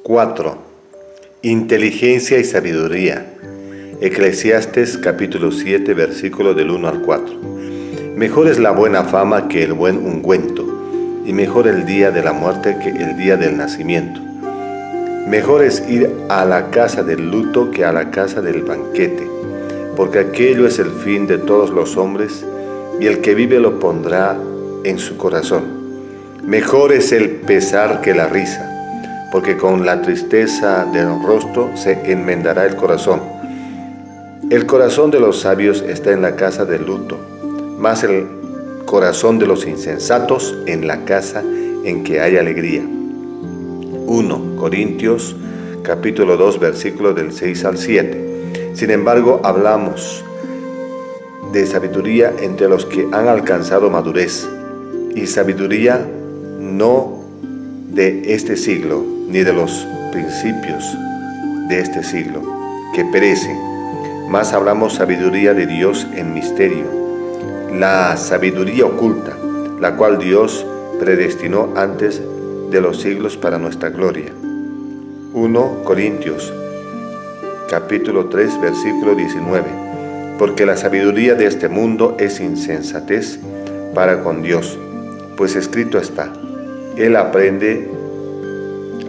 4. Inteligencia y sabiduría. Eclesiastes capítulo 7, versículo del 1 al 4. Mejor es la buena fama que el buen ungüento, y mejor el día de la muerte que el día del nacimiento. Mejor es ir a la casa del luto que a la casa del banquete, porque aquello es el fin de todos los hombres, y el que vive lo pondrá en su corazón. Mejor es el pesar que la risa, porque con la tristeza del rostro se enmendará el corazón. El corazón de los sabios está en la casa del luto, mas el corazón de los insensatos en la casa en que hay alegría. 1 Corintios capítulo 2 versículos del 6 al 7. Sin embargo, hablamos de sabiduría entre los que han alcanzado madurez, y sabiduría no de este siglo, ni de los principios de este siglo, que perecen, mas hablamos sabiduría de Dios en misterio, la sabiduría oculta, la cual Dios predestinó antes de los siglos para nuestra gloria. 1 Corintios capítulo 3 versículo 19. Porque la sabiduría de este mundo es insensatez para con Dios, pues escrito está: Él aprende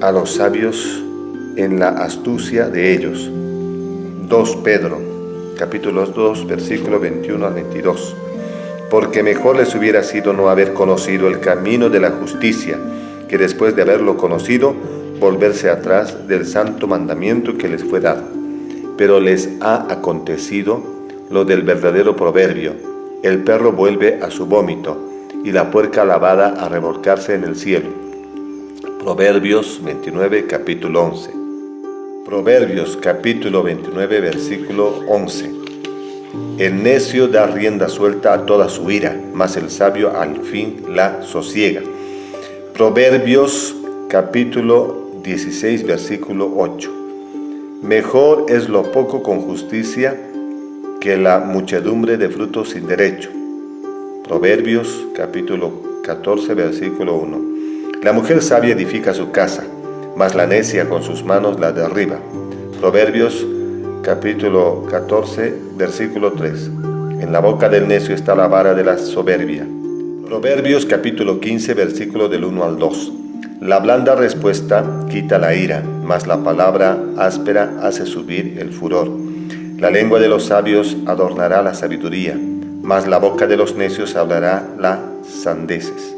a los sabios en la astucia de ellos. 2 Pedro capítulo 2 versículo 21 al 22. Porque mejor les hubiera sido no haber conocido el camino de la justicia, que después de haberlo conocido, volverse atrás del santo mandamiento que les fue dado. Pero les ha acontecido lo del verdadero proverbio: el perro vuelve a su vómito, y la puerca lavada a revolcarse en el cielo. Proverbios 29, capítulo 11. Proverbios capítulo 29, versículo 11. El necio da rienda suelta a toda su ira, mas el sabio al fin la sosiega. Proverbios capítulo 16, versículo 8. Mejor es lo poco con justicia que la muchedumbre de frutos sin derecho. Proverbios capítulo 14, versículo 1. La mujer sabia edifica su casa, mas la necia con sus manos la derriba. Proverbios capítulo 14, versículo 3. En la boca del necio está la vara de la soberbia. Proverbios capítulo 15, versículo del 1 al 2. La blanda respuesta quita la ira, mas la palabra áspera hace subir el furor. La lengua de los sabios adornará la sabiduría, mas la boca de los necios hablará las sandeces.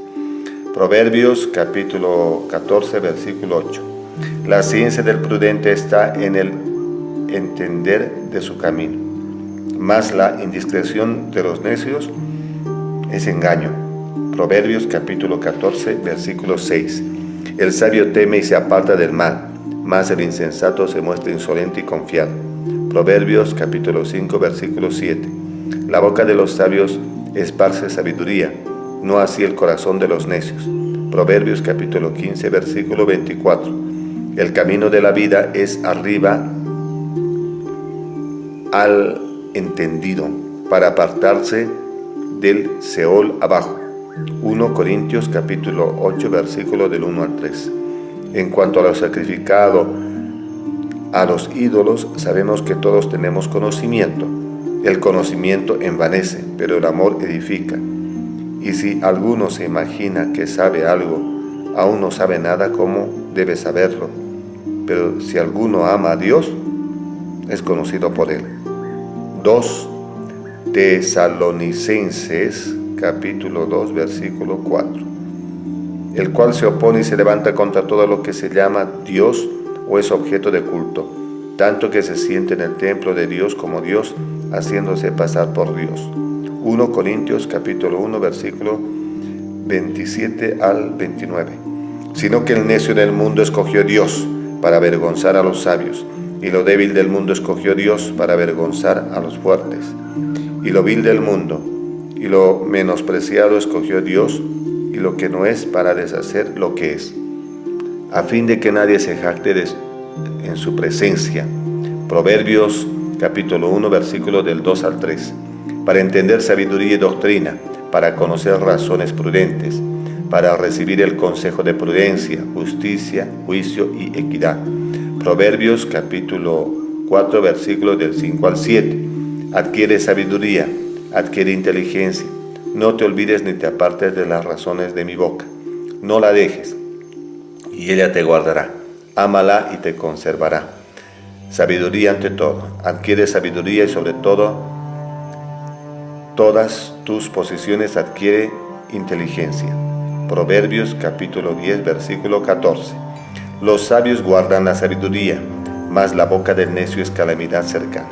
Proverbios capítulo 14, versículo 8. La ciencia del prudente está en el entender de su camino, mas la indiscreción de los necios es engaño. Proverbios capítulo 14, versículo 6. El sabio teme y se aparta del mal, mas el insensato se muestra insolente y confiado. Proverbios capítulo 5, versículo 7. La boca de los sabios esparce sabiduría, no así el corazón de los necios. Proverbios capítulo 15, versículo 24. El camino de la vida es arriba al entendido, para apartarse del Seol abajo. 1 Corintios capítulo 8, versículo del 1 al 3. En cuanto a lo sacrificado a los ídolos, sabemos que todos tenemos conocimiento. El conocimiento envanece, pero el amor edifica. Y si alguno se imagina que sabe algo, aún no sabe nada como debe saberlo. Pero si alguno ama a Dios, es conocido por él. 2 Tesalonicenses capítulo 2, versículo 4. El cual se opone y se levanta contra todo lo que se llama Dios o es objeto de culto, tanto que se siente en el templo de Dios como Dios, haciéndose pasar por Dios. 1 Corintios capítulo 1, versículo 27 al 29. Sino que el necio del mundo escogió Dios para avergonzar a los sabios, y lo débil del mundo escogió Dios para avergonzar a los fuertes. Y lo vil del mundo y lo menospreciado escogió Dios, y lo que no es para deshacer lo que es, a fin de que nadie se jacte en su presencia. Proverbios capítulo 1, versículo del 2 al 3. Para entender sabiduría y doctrina, para conocer razones prudentes, para recibir el consejo de prudencia, justicia, juicio y equidad. Proverbios capítulo 4, versículos del 5 al 7. Adquiere sabiduría, adquiere inteligencia. No te olvides ni te apartes de las razones de mi boca. No la dejes, y ella te guardará. Ámala y te conservará. Sabiduría ante todo. Adquiere sabiduría y sobre todo, todas tus posesiones adquiere inteligencia. Proverbios capítulo 10, versículo 14. Los sabios guardan la sabiduría, mas la boca del necio es calamidad cercana.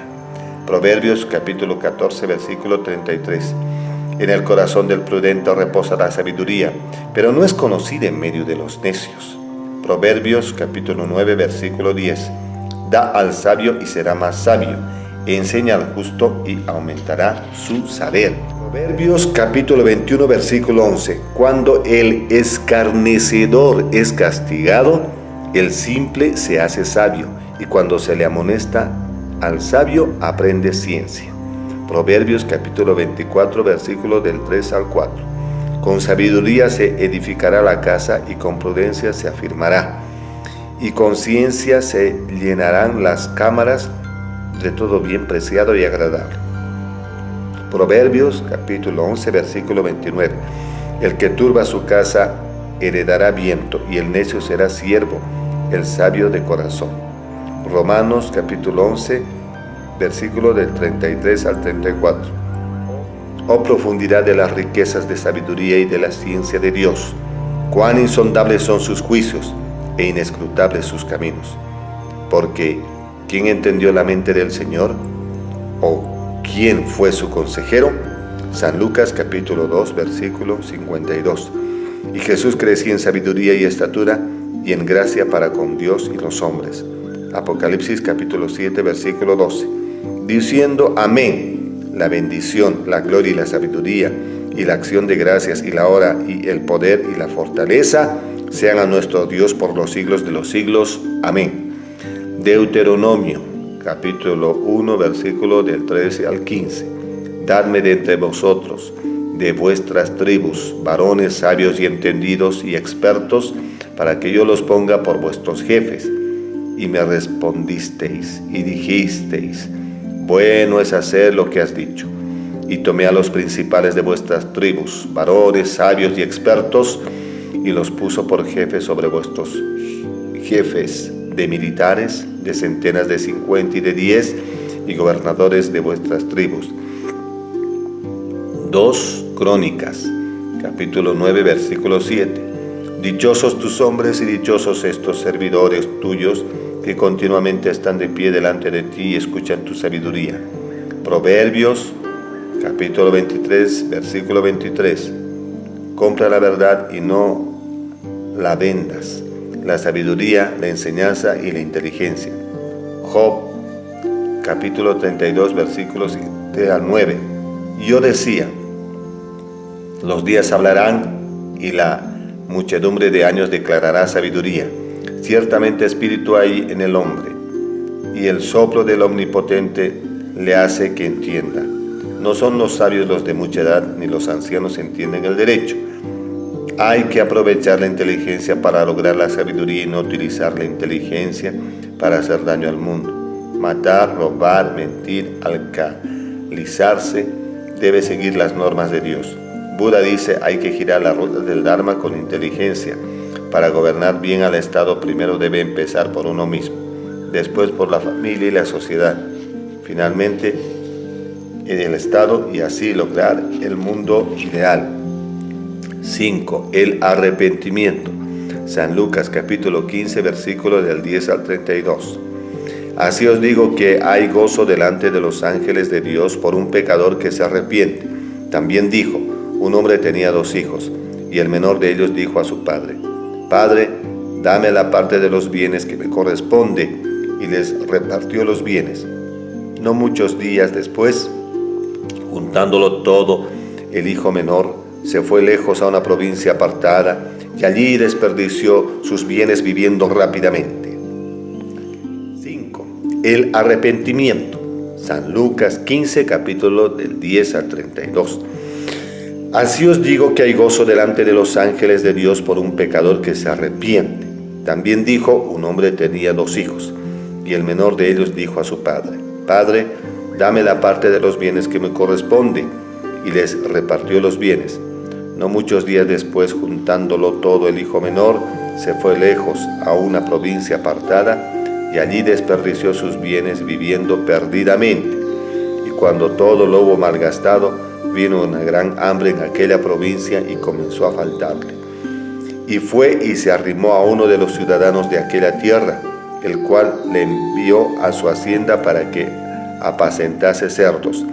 Proverbios capítulo 14, versículo 33. En el corazón del prudente reposa la sabiduría, pero no es conocida en medio de los necios. Proverbios capítulo 9, versículo 10. Da al sabio y será más sabio, enseña al justo y aumentará su saber. Proverbios capítulo 21, versículo 11. Cuando el escarnecedor es castigado, el simple se hace sabio, y cuando se le amonesta al sabio, aprende ciencia. Proverbios capítulo 24, versículo del 3 al 4. Con sabiduría se edificará la casa, y con prudencia se afirmará. Y con ciencia se llenarán las cámaras de todo bien preciado y agradable. Proverbios capítulo 11, versículo 29. El que turba su casa heredará viento, y el necio será siervo, el sabio de corazón. Romanos capítulo 11, versículo del 33 al 34. Oh profundidad de las riquezas de sabiduría y de la ciencia de Dios, cuán insondables son sus juicios e inescrutables sus caminos. Porque ¿quién entendió la mente del Señor? ¿O quién fue su consejero? San Lucas capítulo 2, versículo 52. Y Jesús crecía en sabiduría y estatura y en gracia para con Dios y los hombres. Apocalipsis capítulo 7, versículo 12. Diciendo amén, la bendición, la gloria y la sabiduría y la acción de gracias y la hora y el poder y la fortaleza sean a nuestro Dios por los siglos de los siglos. Amén. Deuteronomio capítulo 1, versículo del 13 al 15. Dadme de entre vosotros, de vuestras tribus, varones sabios y entendidos y expertos, para que yo los ponga por vuestros jefes. Y me respondisteis y dijisteis, bueno es hacer lo que has dicho. Y tomé a los principales de vuestras tribus, varones sabios y expertos, y los puso por jefes sobre vuestros jefes de militares, de centenas, de 50 y de 10, y gobernadores de vuestras tribus. 2 Crónicas, capítulo 9, versículo 7. Dichosos tus hombres y dichosos estos servidores tuyos que continuamente están de pie delante de ti y escuchan tu sabiduría. Proverbios, capítulo 23, versículo 23. Compra la verdad y no la vendas, la sabiduría, la enseñanza y la inteligencia. Job, capítulo 32, versículos 7 al 9. Y yo decía, los días hablarán y la muchedumbre de años declarará sabiduría. Ciertamente espíritu hay en el hombre, y el soplo del Omnipotente le hace que entienda. No son los sabios los de mucha edad, ni los ancianos entienden el derecho. Hay que aprovechar la inteligencia para lograr la sabiduría y no utilizar la inteligencia para hacer daño al mundo. Matar, robar, mentir, alcalizarse, debe seguir las normas de Dios. Buda dice, hay que girar la rueda del Dharma con inteligencia. Para gobernar bien al Estado, primero debe empezar por uno mismo, después por la familia y la sociedad, finalmente en el Estado, y así lograr el mundo ideal. 5. El arrepentimiento. San Lucas capítulo 15, versículo del 10 al 32. Así os digo que hay gozo delante de los ángeles de Dios por un pecador que se arrepiente. También dijo, un hombre tenía 2 hijos, y el menor de ellos dijo a su padre, Padre, dame la parte de los bienes que me corresponde, y les repartió los bienes. No muchos días después, juntándolo todo, el hijo menor se fue lejos a una provincia apartada, y allí desperdició sus bienes viviendo rápidamente. 5. El arrepentimiento. San Lucas 15, capítulo del 10 al 32. Así os digo que hay gozo delante de los ángeles de Dios por un pecador que se arrepiente. También dijo: un hombre tenía 2 hijos, y el menor de ellos dijo a su padre: Padre, dame la parte de los bienes que me corresponde. Y les repartió los bienes. No muchos días después, juntándolo todo, el hijo menor se fue lejos a una provincia apartada, y allí desperdició sus bienes viviendo perdidamente. Y cuando todo lo hubo malgastado, vino una gran hambre en aquella provincia y comenzó a faltarle. Y fue y se arrimó a uno de los ciudadanos de aquella tierra, el cual le envió a su hacienda para que apacentase cerdos,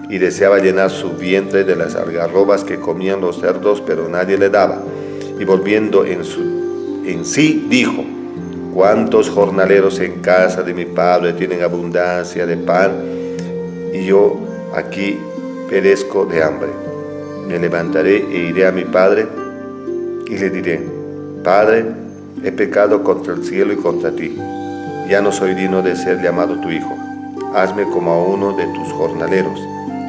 y deseaba llenar su vientre de las algarrobas que comían los cerdos, pero nadie le daba. Y volviendo en sí, dijo: ¿cuántos jornaleros en casa de mi padre tienen abundancia de pan, y yo aquí perezco de hambre? Me levantaré e iré a mi padre, y le diré: Padre, he pecado contra el cielo y contra ti. Ya no soy digno de ser llamado tu hijo. Hazme como a uno de tus jornaleros.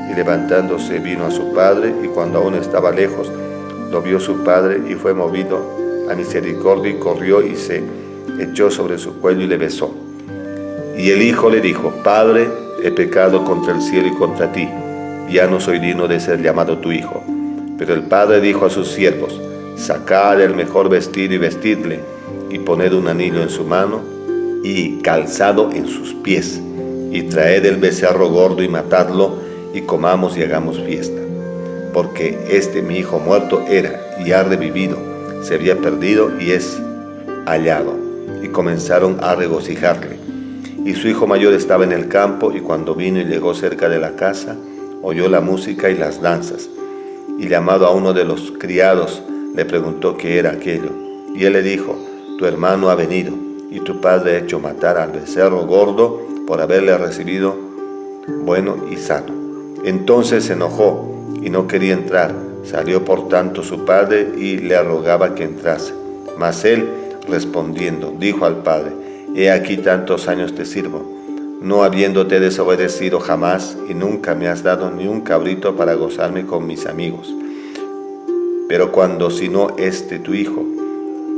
Y levantándose vino a su padre, y cuando aún estaba lejos, lo vio su padre, y fue movido a misericordia, y corrió y se echó sobre su cuello y le besó. Y el hijo le dijo: Padre, he pecado contra el cielo y contra ti. Ya no soy digno de ser llamado tu hijo. Pero el padre dijo a sus siervos: Sacad el mejor vestido y vestidle, y poned un anillo en su mano y calzado en sus pies, y traed el becerro gordo y matadlo, y comamos y hagamos fiesta. Porque mi hijo muerto era, y ha revivido, se había perdido y es hallado. Y comenzaron a regocijarle. Y su hijo mayor estaba en el campo, y cuando vino y llegó cerca de la casa, oyó la música y las danzas. Y llamado a uno de los criados, le preguntó qué era aquello. Y él le dijo: tu hermano ha venido, y tu padre ha hecho matar al becerro gordo por haberle recibido bueno y sano. Entonces se enojó y no quería entrar. Salió por tanto su padre y le rogaba que entrase. Mas él, respondiendo, dijo al padre: he aquí tantos años te sirvo, no habiéndote desobedecido jamás, y nunca me has dado ni un cabrito para gozarme con mis amigos. Pero cuando sino tu hijo,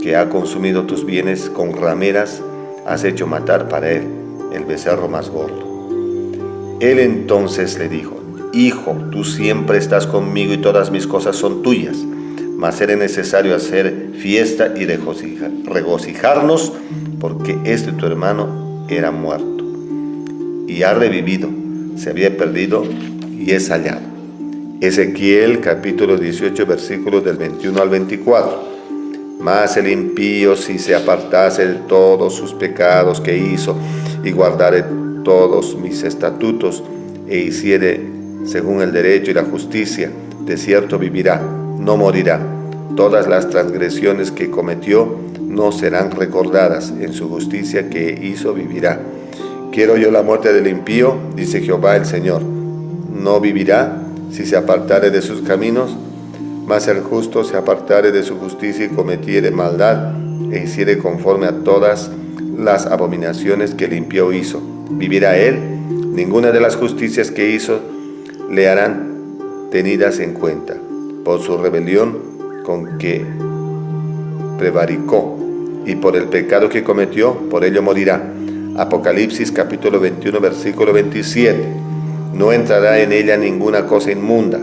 que ha consumido tus bienes con rameras, has hecho matar para él el becerro más gordo. Él entonces le dijo: hijo, tú siempre estás conmigo y todas mis cosas son tuyas, mas era necesario hacer fiesta y regocijarnos, porque tu hermano era muerto y ha revivido, se había perdido y es hallado. Ezequiel capítulo 18 versículos del 21 al 24. Mas el impío, si se apartase de todos sus pecados que hizo, y guardare todos mis estatutos, e hiciere según el derecho y la justicia, de cierto vivirá, no morirá. Todas las transgresiones que cometió no serán recordadas, en su justicia que hizo vivirá. Quiero yo la muerte del impío, dice Jehová el Señor. No vivirá si se apartare de sus caminos, mas el justo se apartare de su justicia y cometiere maldad, e hiciere conforme a todas las abominaciones que el impío hizo. ¿Vivirá él? Ninguna de las justicias que hizo le harán tenidas en cuenta. Por su rebelión con que prevaricó, y por el pecado que cometió, por ello morirá. Apocalipsis capítulo 21 versículo 27. No entrará en ella ninguna cosa inmunda,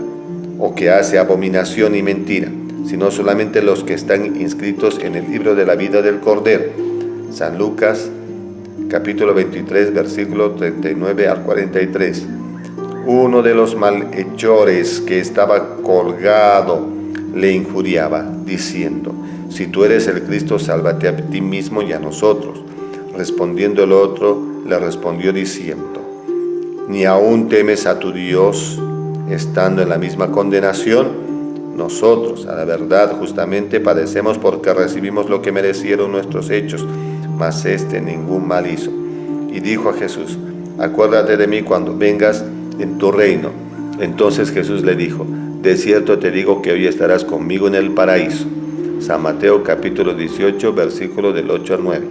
o que hace abominación y mentira, sino solamente los que están inscritos en el libro de la vida del Cordero. San Lucas capítulo 23 versículo 39 al 43. Uno de los malhechores que estaba colgado le injuriaba, diciendo: si tú eres el Cristo, sálvate a ti mismo y a nosotros. Respondiendo el otro, le respondió diciendo: ¿ni aún temes a tu Dios, estando en la misma condenación? Nosotros, a la verdad, justamente padecemos porque recibimos lo que merecieron nuestros hechos, mas ningún mal hizo. Y dijo a Jesús: acuérdate de mí cuando vengas en tu reino. Entonces Jesús le dijo: de cierto te digo que hoy estarás conmigo en el paraíso. San Mateo capítulo 18 versículo del 8 al 9.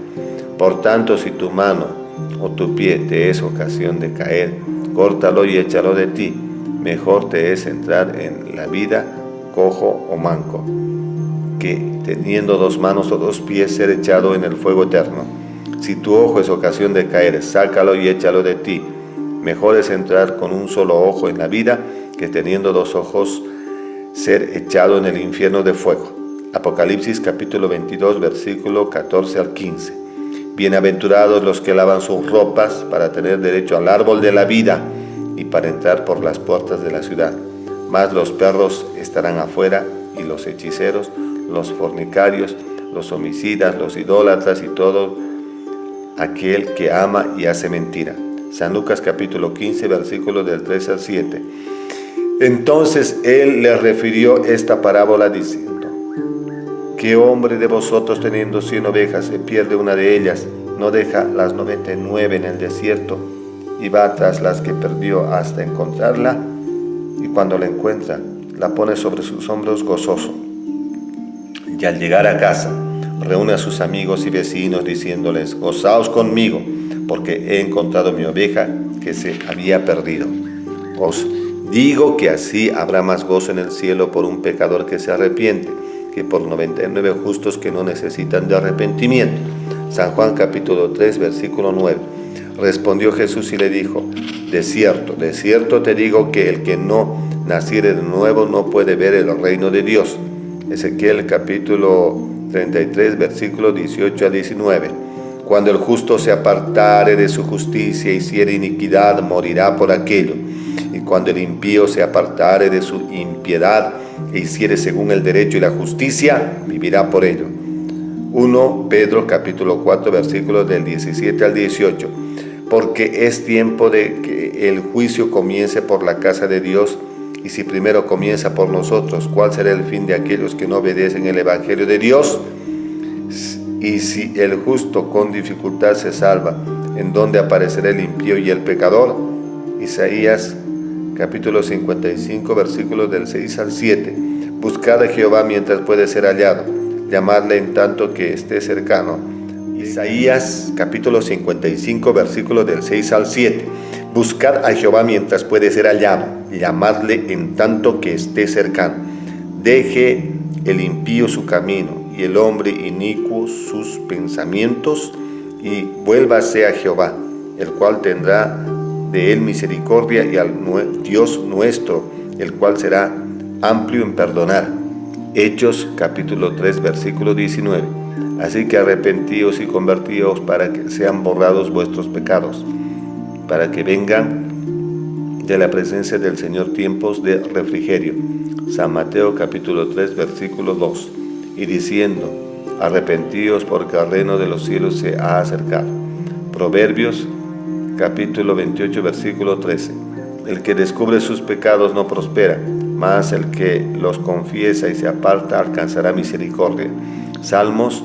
Por tanto, si tu mano o tu pie te es ocasión de caer, córtalo y échalo de ti. Mejor te es entrar en la vida cojo o manco, que teniendo 2 manos o 2 pies ser echado en el fuego eterno. Si tu ojo es ocasión de caer, sácalo y échalo de ti. Mejor es entrar con un solo ojo en la vida, que teniendo 2 ojos ser echado en el infierno de fuego. Apocalipsis capítulo 22, versículo 14 al 15. Bienaventurados los que lavan sus ropas para tener derecho al árbol de la vida y para entrar por las puertas de la ciudad. Mas los perros estarán afuera, y los hechiceros, los fornicarios, los homicidas, los idólatras y todo aquel que ama y hace mentira. San Lucas capítulo 15, versículos del 3 al 7. Entonces él le refirió esta parábola diciendo: ¿Qué hombre de vosotros, teniendo 100 ovejas, se pierde una de ellas, no deja las 99 en el desierto y va tras las que perdió hasta encontrarla? Y cuando la encuentra, la pone sobre sus hombros gozoso. Y al llegar a casa, reúne a sus amigos y vecinos diciéndoles: gozaos conmigo, porque he encontrado mi oveja que se había perdido. Os digo que así habrá más gozo en el cielo por un pecador que se arrepiente, que por 99 justos que no necesitan de arrepentimiento. San Juan capítulo 3, versículo 9. Respondió Jesús y le dijo: de cierto te digo que el que no naciere de nuevo no puede ver el reino de Dios. Ezequiel capítulo 33, versículos 18 a 19. Cuando el justo se apartare de su justicia y hiciere iniquidad, morirá por aquello. Y cuando el impío se apartare de su impiedad e hiciere según el derecho y la justicia, vivirá por ello. 1 Pedro capítulo 4, versículos del 17 al 18. Porque es tiempo de que el juicio comience por la casa de Dios. Y si primero comienza por nosotros, ¿cuál será el fin de aquellos que no obedecen el evangelio de Dios? Y si el justo con dificultad se salva, ¿en dónde aparecerá el impío y el pecador? Isaías capítulo 55, versículos del 6 al 7. Buscad a Jehová mientras puede ser hallado, llamadle en tanto que esté cercano. Isaías capítulo 55, versículos del 6 al 7. Buscad a Jehová mientras puede ser hallado, llamadle en tanto que esté cercano. Deje el impío su camino y el hombre inicuo sus pensamientos, y vuélvase a Jehová, el cual tendrá de él misericordia, y al Dios nuestro, el cual será amplio en perdonar. Hechos capítulo 3, versículo 19. Así que arrepentíos y convertíos para que sean borrados vuestros pecados, para que vengan de la presencia del Señor tiempos de refrigerio. San Mateo capítulo 3, versículo 2. Y diciendo: arrepentíos, porque el reino de los cielos se ha acercado. Proverbios capítulo 28, versículo 13. El que descubre sus pecados no prospera, mas el que los confiesa y se aparta alcanzará misericordia. Salmos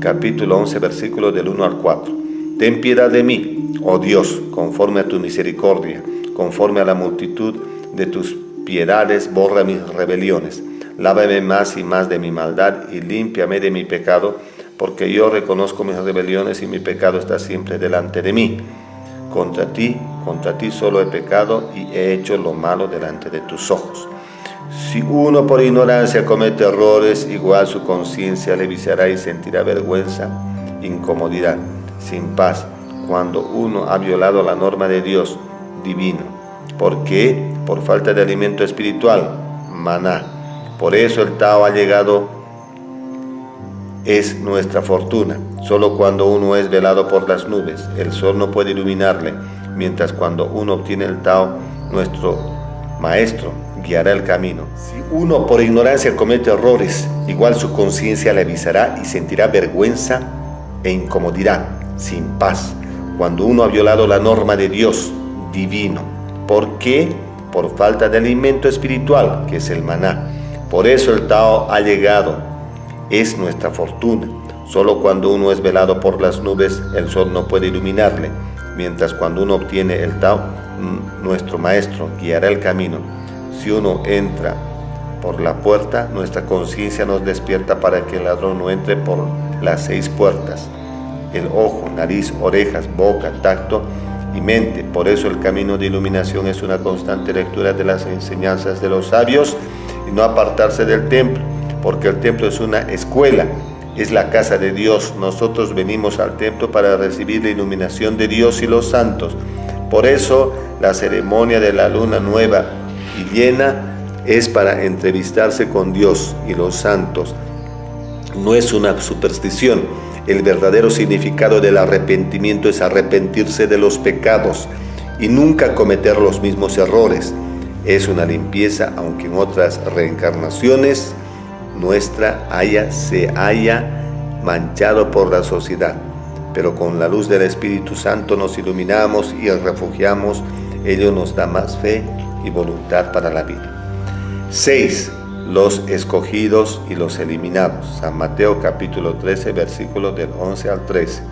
capítulo 11, versículo del 1 al 4. Ten piedad de mí, oh Dios, conforme a tu misericordia, conforme a la multitud de tus piedades, borra mis rebeliones. Lávame más y más de mi maldad y límpiame de mi pecado, porque yo reconozco mis rebeliones y mi pecado está siempre delante de mí. Contra ti solo he pecado y he hecho lo malo delante de tus ojos. Si uno por ignorancia comete errores, igual su conciencia le viciará y sentirá vergüenza, incomodidad, sin paz, cuando uno ha violado la norma de Dios divino. ¿Por qué? Por falta de alimento espiritual, maná. Por eso el Tao ha llegado, es nuestra fortuna. Solo cuando uno es velado por las nubes, el sol no puede iluminarle, mientras cuando uno obtiene el Tao, nuestro maestro guiará el camino. Si uno por ignorancia comete errores, igual su conciencia le avisará y sentirá vergüenza e incomodidad, sin paz, cuando uno ha violado la norma de Dios divino. ¿Por qué? Por falta de alimento espiritual, que es el maná. Por eso el Tao ha llegado, es nuestra fortuna. Solo cuando uno es velado por las nubes, el sol no puede iluminarle, mientras cuando uno obtiene el Tao, nuestro maestro guiará el camino. Si uno entra por la puerta, nuestra conciencia nos despierta para que el ladrón no entre por las 6 puertas: el ojo, nariz, orejas, boca, tacto y mente. Por eso el camino de iluminación es una constante lectura de las enseñanzas de los sabios y no apartarse del templo, porque el templo es una escuela, es la casa de Dios. Nosotros venimos al templo para recibir la iluminación de Dios y los santos. Por eso la ceremonia de la luna nueva y llena es para entrevistarse con Dios y los santos. No es una superstición. El verdadero significado del arrepentimiento es arrepentirse de los pecados y nunca cometer los mismos errores. Es una limpieza, aunque en otras reencarnaciones nuestra se haya manchado por la sociedad. Pero con la luz del Espíritu Santo nos iluminamos y refugiamos. Ello nos da más fe y voluntad para la vida. 6. Los escogidos y los eliminados. San Mateo capítulo 13, versículos del 11 al 13.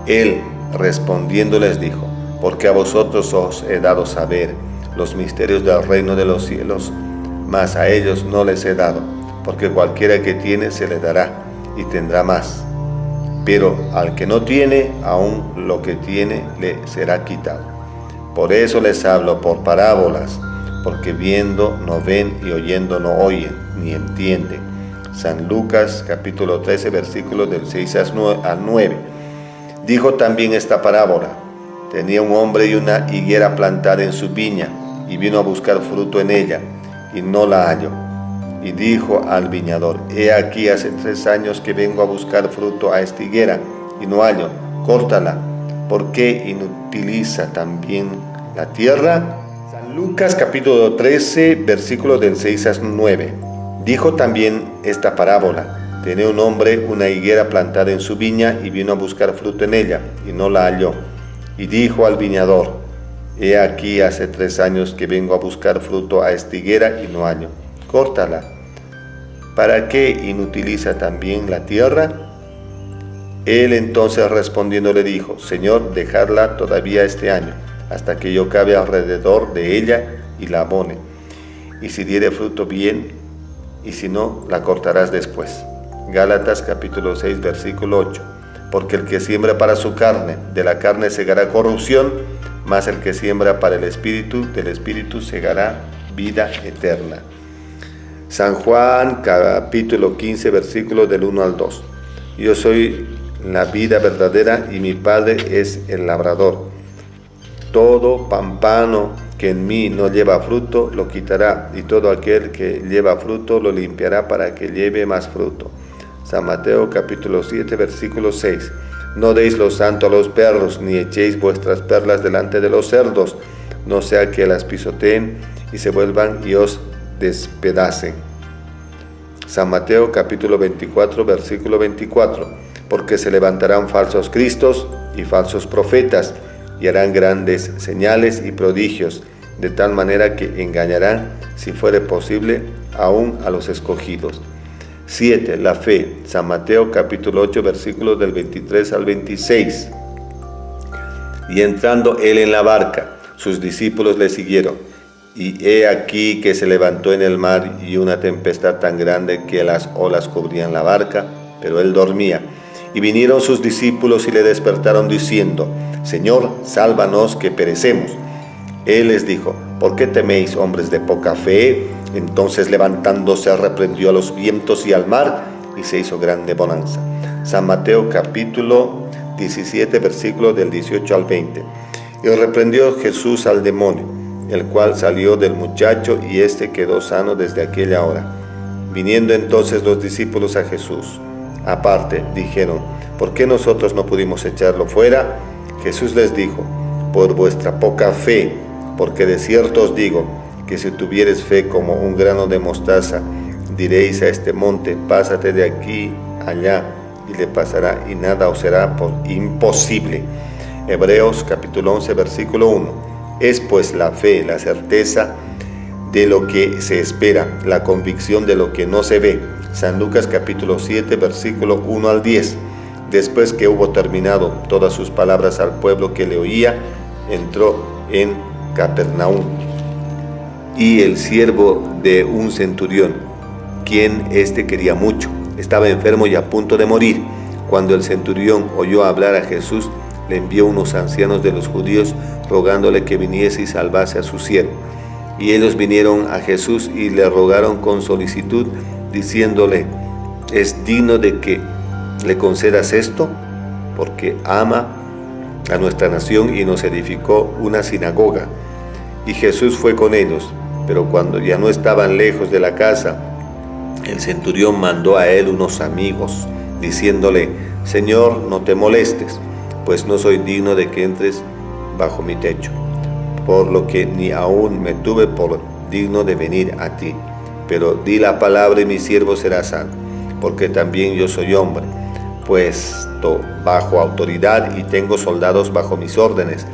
Él respondiendo les dijo: porque a vosotros os he dado saber los misterios del reino de los cielos, mas a ellos no les he dado, porque cualquiera que tiene se le dará y tendrá más. Pero al que no tiene, aún lo que tiene le será quitado. Por eso les hablo por parábolas, porque viendo no ven y oyendo no oyen, ni entienden. San Lucas capítulo 13, versículos del 6 al 9. Dijo también esta parábola: tenía un hombre y una higuera plantada en su viña, y vino a buscar fruto en ella, y no la halló. Y dijo al viñador: he aquí hace 3 años que vengo a buscar fruto a esta higuera, y no hallo. Córtala. ¿Por qué inutiliza también la tierra? San Lucas capítulo 13, versículos del 6 al 9. Dijo también esta parábola: tenía un hombre una higuera plantada en su viña, y vino a buscar fruto en ella, y no la halló. Y dijo al viñador: he aquí hace 3 años que vengo a buscar fruto a esta higuera, y no hallo. Córtala. ¿Para qué inutiliza también la tierra? Él entonces respondiendo le dijo: Señor, dejadla todavía este año, hasta que yo cabe alrededor de ella y la abone. Y si diere fruto, bien, y si no, la cortarás después. Gálatas capítulo 6, versículo 8. Porque el que siembra para su carne, de la carne segará corrupción, mas el que siembra para el Espíritu, del Espíritu segará vida eterna. San Juan capítulo 15, versículos del 1 al 2. Yo soy la vida verdadera y mi Padre es el labrador. Todo pámpano que en mí no lleva fruto lo quitará, y todo aquel que lleva fruto lo limpiará para que lleve más fruto. San Mateo capítulo 7, versículo 6. No deis lo santo a los perros, ni echéis vuestras perlas delante de los cerdos, no sea que las pisoteen y se vuelvan y os despedacen. San Mateo capítulo 24, versículo 24. Porque se levantarán falsos cristos y falsos profetas, y harán grandes señales y prodigios, de tal manera que engañarán, si fuere posible, aún a los escogidos. 7. La fe. San Mateo capítulo 8, versículos del 23 al 26. Y entrando él en la barca, sus discípulos le siguieron. Y he aquí que se levantó en el mar y una tempestad tan grande que las olas cubrían la barca, pero él dormía. Y vinieron sus discípulos y le despertaron diciendo: Señor, sálvanos que perecemos. Él les dijo: ¿por qué teméis, hombres de poca fe? Entonces levantándose reprendió a los vientos y al mar, y se hizo grande bonanza. San Mateo capítulo 17, versículos del 18 al 20. Y reprendió Jesús al demonio, el cual salió del muchacho, y éste quedó sano desde aquella hora. Viniendo entonces los discípulos a Jesús aparte, dijeron: ¿por qué nosotros no pudimos echarlo fuera? Jesús les dijo: por vuestra poca fe, porque de cierto os digo, que si tuviereis fe como un grano de mostaza, diréis a este monte: pásate de aquí allá, y le pasará, y nada os será por imposible. Hebreos capítulo 11, versículo 1. Es pues la fe, la certeza de lo que se espera, la convicción de lo que no se ve. San Lucas capítulo 7, versículo 1 al 10. Después que hubo terminado todas sus palabras al pueblo que le oía, entró en Capernaum. Y el siervo de un centurión, quien éste quería mucho, estaba enfermo y a punto de morir. Cuando el centurión oyó hablar a Jesús, le envió unos ancianos de los judíos, rogándole que viniese y salvase a su siervo. Y ellos vinieron a Jesús y le rogaron con solicitud, diciéndole: ¿es digno de que le concedas esto? Porque ama a nuestra nación y nos edificó una sinagoga. Y Jesús fue con ellos, pero cuando ya no estaban lejos de la casa, el centurión mandó a él unos amigos, diciéndole: Señor, no te molestes, pues no soy digno de que entres bajo mi techo, por lo que ni aún me tuve por digno de venir a ti. Pero di la palabra y mi siervo será sano, porque también yo soy hombre, puesto bajo autoridad y tengo soldados bajo mis órdenes.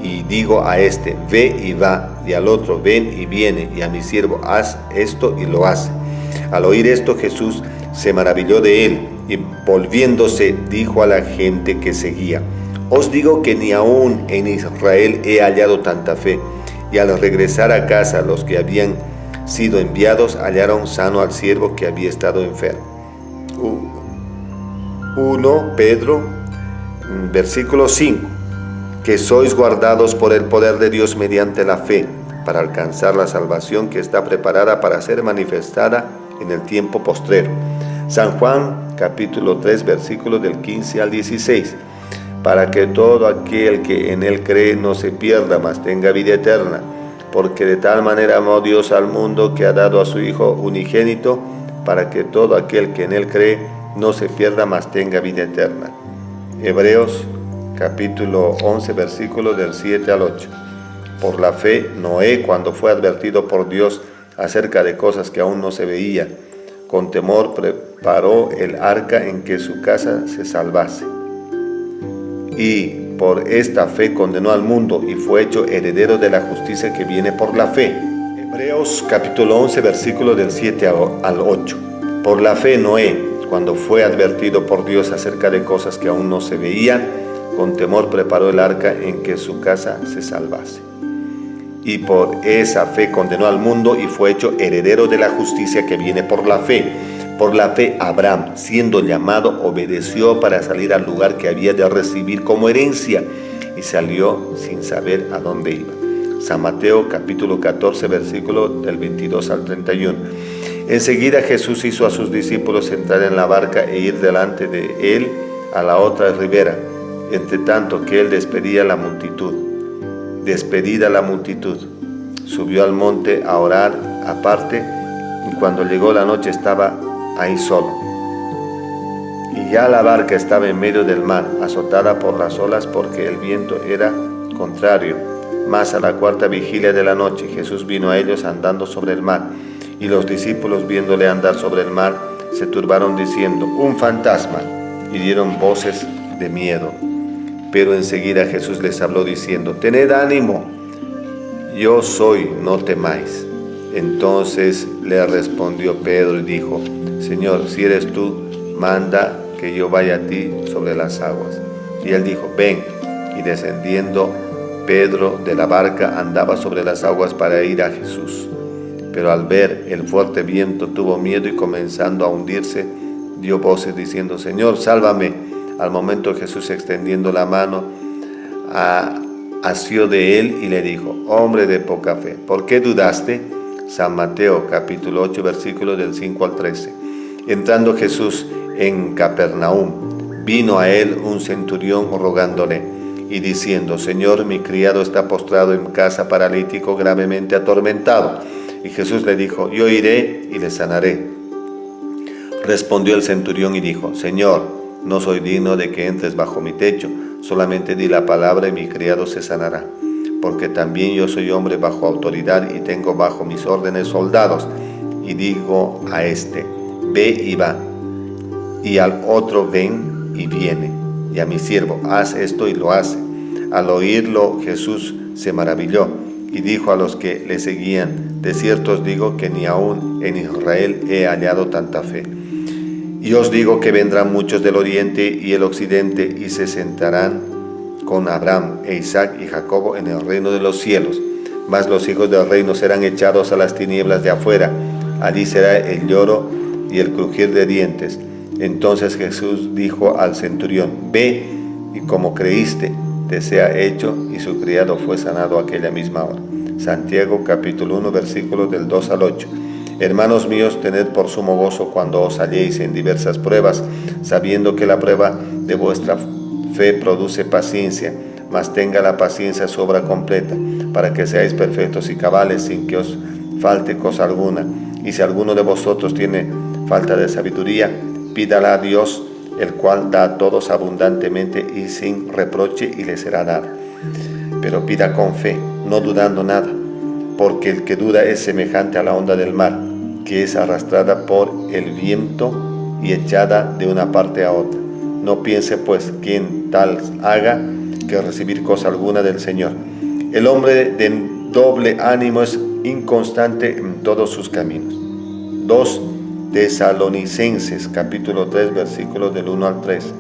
Y digo a este: ve y va, y al otro: ven y viene, y a mi siervo: haz esto, y lo hace. Al oír esto, Jesús se maravilló de él, y volviéndose dijo a la gente que seguía: os digo que ni aún en Israel he hallado tanta fe. Y al regresar a casa, los que habían sido enviados hallaron sano al siervo que había estado enfermo. 1 Pedro, versículo 5. Que sois guardados por el poder de Dios mediante la fe, para alcanzar la salvación que está preparada para ser manifestada en el tiempo postrero. San Juan, capítulo 3, versículos del 15 al 16. Para que todo aquel que en él cree no se pierda, mas tenga vida eterna. Porque de tal manera amó Dios al mundo, que ha dado a su Hijo unigénito, para que todo aquel que en él cree no se pierda, mas tenga vida eterna. Hebreos capítulo 11, versículos del 7 al 8. Por la fe, Noé, cuando fue advertido por Dios acerca de cosas que aún no se veían, con temor preparó el arca en que su casa se salvase. Y por esta fe condenó al mundo y fue hecho heredero de la justicia que viene por la fe. Hebreos capítulo 11, versículos del 7 al 8. Por la fe, Noé, cuando fue advertido por Dios acerca de cosas que aún no se veían, con temor preparó el arca en que su casa se salvase. Y por esa fe condenó al mundo y fue hecho heredero de la justicia que viene por la fe. Por la fe, Abraham, siendo llamado, obedeció para salir al lugar que había de recibir como herencia, y salió sin saber a dónde iba. San Mateo capítulo 14, versículo del 22 al 31. Enseguida Jesús hizo a sus discípulos entrar en la barca e ir delante de él a la otra ribera, entre tanto que él despedida la multitud. Despedida la multitud, subió al monte a orar aparte, y cuando llegó la noche estaba ahí solo. Y ya la barca estaba en medio del mar, azotada por las olas, porque el viento era contrario. Mas a la cuarta vigilia de la noche Jesús vino a ellos andando sobre el mar, y los discípulos, viéndole andar sobre el mar, se turbaron diciendo: un fantasma, y dieron voces de miedo. Pero enseguida Jesús les habló diciendo: tened ánimo, yo soy, no temáis. Entonces le respondió Pedro y dijo: Señor, si eres tú, manda que yo vaya a ti sobre las aguas. Y él dijo: ven. Y descendiendo Pedro de la barca, andaba sobre las aguas para ir a Jesús. Pero al ver el fuerte viento tuvo miedo, y comenzando a hundirse, dio voces diciendo: Señor, sálvame. Al momento Jesús, extendiendo la mano, asió de él y le dijo: hombre de poca fe, ¿por qué dudaste? San Mateo capítulo 8, versículos del 5 al 13. Entrando Jesús en Capernaum, vino a él un centurión rogándole y diciendo: Señor, mi criado está postrado en casa, paralítico, gravemente atormentado. Y Jesús le dijo: yo iré y le sanaré. Respondió el centurión y dijo: Señor, no soy digno de que entres bajo mi techo, solamente di la palabra y mi criado se sanará. Porque también yo soy hombre bajo autoridad y tengo bajo mis órdenes soldados. Y digo a este: ve y va, y al otro: ven y viene, y a mi siervo: haz esto, y lo hace. Al oírlo Jesús se maravilló y dijo a los que le seguían: de cierto os digo que ni aún en Israel he hallado tanta fe. Y os digo que vendrán muchos del oriente y el occidente y se sentarán con Abraham e Isaac y Jacobo en el reino de los cielos. Mas los hijos del reino serán echados a las tinieblas de afuera. Allí será el lloro y el crujir de dientes. Entonces Jesús dijo al centurión: ve, y como creíste, te sea hecho. Y su criado fue sanado aquella misma hora. Santiago capítulo 1 versículos del 2 al 8. Hermanos míos, tened por sumo gozo cuando os halléis en diversas pruebas, sabiendo que la prueba de vuestra fe produce paciencia, mas tenga la paciencia su obra completa, para que seáis perfectos y cabales sin que os falte cosa alguna. Y si alguno de vosotros tiene falta de sabiduría, pídala a Dios, el cual da a todos abundantemente y sin reproche, y le será dada. Pero pida con fe, no dudando nada, porque el que duda es semejante a la onda del mar, que es arrastrada por el viento y echada de una parte a otra. No piense pues quien tal haga que recibir cosa alguna del Señor. El hombre de doble ánimo es inconstante en todos sus caminos. 2 Tesalonicenses capítulo 3 versículos del 1 al 3.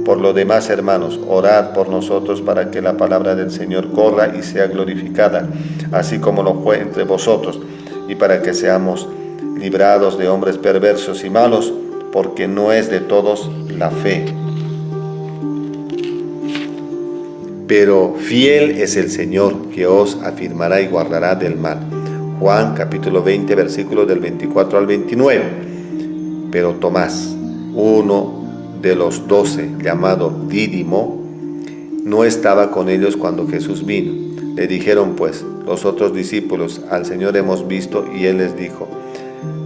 Por lo demás, hermanos, orad por nosotros para que la palabra del Señor corra y sea glorificada, así como lo fue entre vosotros, y para que seamos librados de hombres perversos y malos, porque no es de todos la fe. Pero fiel es el Señor, que os afirmará y guardará del mal. Juan capítulo 20 versículos del 24 al 29. Pero Tomás, uno de los 12, llamado Dídimo, no estaba con ellos cuando Jesús vino. Le dijeron pues los otros discípulos: al Señor hemos visto. Y él les dijo: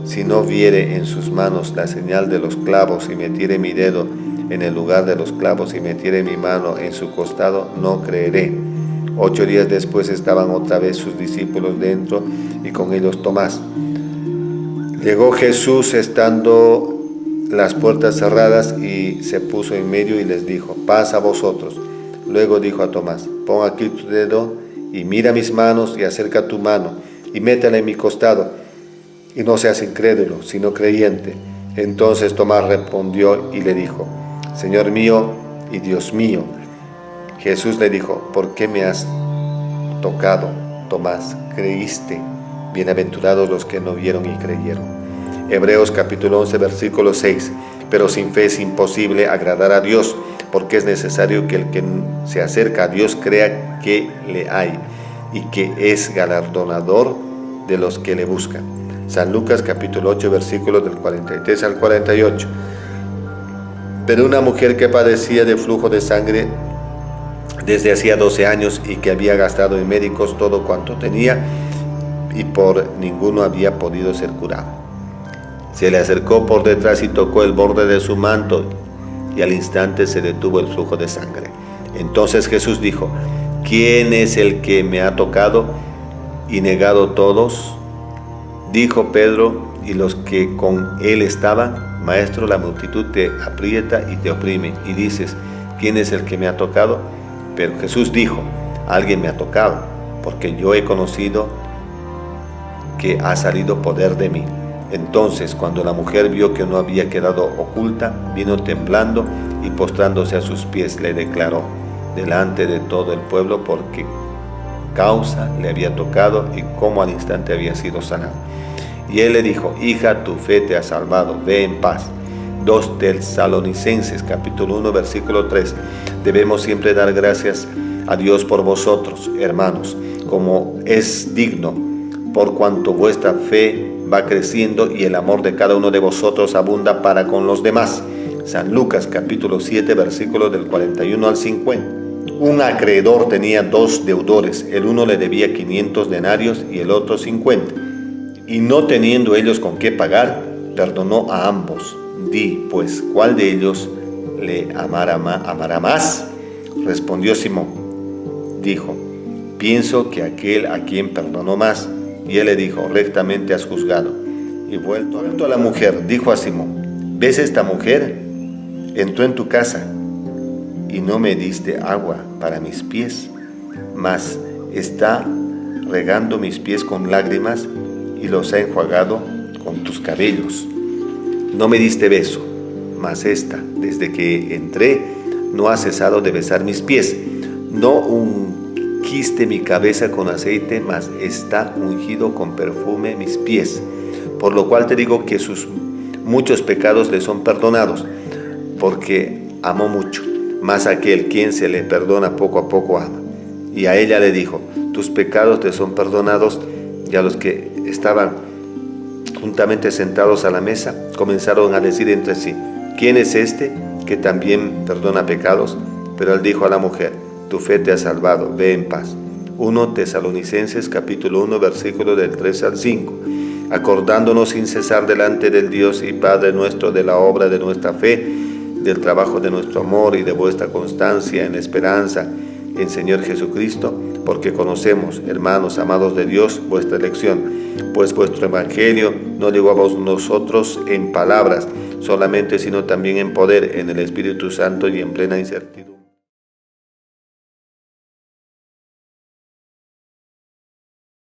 si no viere en sus manos la señal de los clavos, y metiere mi dedo en el lugar de los clavos, y metiere mi mano en su costado, no creeré. 8 días después estaban otra vez sus discípulos dentro, y con ellos Tomás. Llegó Jesús estando las puertas cerradas, y se puso en medio y les dijo: paz a vosotros. Luego dijo a Tomás: pon aquí tu dedo y mira mis manos, y acerca tu mano y métela en mi costado, y no seas incrédulo, sino creyente. Entonces Tomás respondió y le dijo: Señor mío y Dios mío. Jesús le dijo: ¿por qué me has tocado, Tomás? ¿Creíste? Bienaventurados los que no vieron y creyeron. Hebreos capítulo 11 versículo 6. Pero sin fe es imposible agradar a Dios, porque es necesario que el que se acerca a Dios crea que le hay, y que es galardonador de los que le buscan. San Lucas capítulo 8 versículos del 43 al 48. Pero una mujer que padecía de flujo de sangre desde hacía 12 años, y que había gastado en médicos todo cuanto tenía, y por ninguno había podido ser curado, se le acercó por detrás y tocó el borde de su manto, y al instante se detuvo el flujo de sangre. Entonces Jesús dijo: ¿quién es el que me ha tocado? Y negado todos, dijo Pedro y los que con él estaban: Maestro, la multitud te aprieta y te oprime, y dices: ¿quién es el que me ha tocado? Pero Jesús dijo: alguien me ha tocado, porque yo he conocido que ha salido poder de mí. Entonces, cuando la mujer vio que no había quedado oculta, vino temblando, y postrándose a sus pies le declaró delante de todo el pueblo por qué causa le había tocado y cómo al instante había sido sanado. Y él le dijo: hija, tu fe te ha salvado, ve en paz. 2 Tesalonicenses capítulo 1 versículo 3. Debemos siempre dar gracias a Dios por vosotros, hermanos, como es digno, por cuanto vuestra fe va creciendo y el amor de cada uno de vosotros abunda para con los demás. San Lucas capítulo 7 versículos del 41 al 50. Un acreedor tenía 2 deudores, el uno le debía 500 denarios y el otro 50. Y no teniendo ellos con qué pagar, perdonó a ambos. Di, pues, ¿cuál de ellos le amará más? Respondió Simón. Dijo: pienso que aquel a quien perdonó más. Y él le dijo: rectamente has juzgado. Y vuelto a la mujer, dijo a Simón: ¿ves esta mujer? Entró en tu casa y no me diste agua para mis pies, mas está regando mis pies con lágrimas y los ha enjuagado con tus cabellos. No me diste beso, mas esta, desde que entré, no ha cesado de besar mis pies. No ungiste mi cabeza con aceite, mas está ungido con perfume mis pies. Por lo cual te digo que sus muchos pecados le son perdonados, porque amó mucho. Mas aquel quien se le perdona poco a poco ama. Y a ella le dijo: tus pecados te son perdonados. Y a los que estaban juntamente sentados a la mesa comenzaron a decir entre sí: ¿quién es este que también perdona pecados? Pero él dijo a la mujer: tu fe te ha salvado, ve en paz. 1 Tesalonicenses capítulo 1 versículo del 3 al 5. Acordándonos sin cesar delante del Dios y Padre nuestro de la obra de nuestra fe, del trabajo de nuestro amor y de vuestra constancia en esperanza en Señor Jesucristo, porque conocemos, hermanos amados de Dios, vuestra elección, pues vuestro evangelio no llegó a nosotros en palabras solamente, sino también en poder, en el Espíritu Santo y en plena incertidumbre.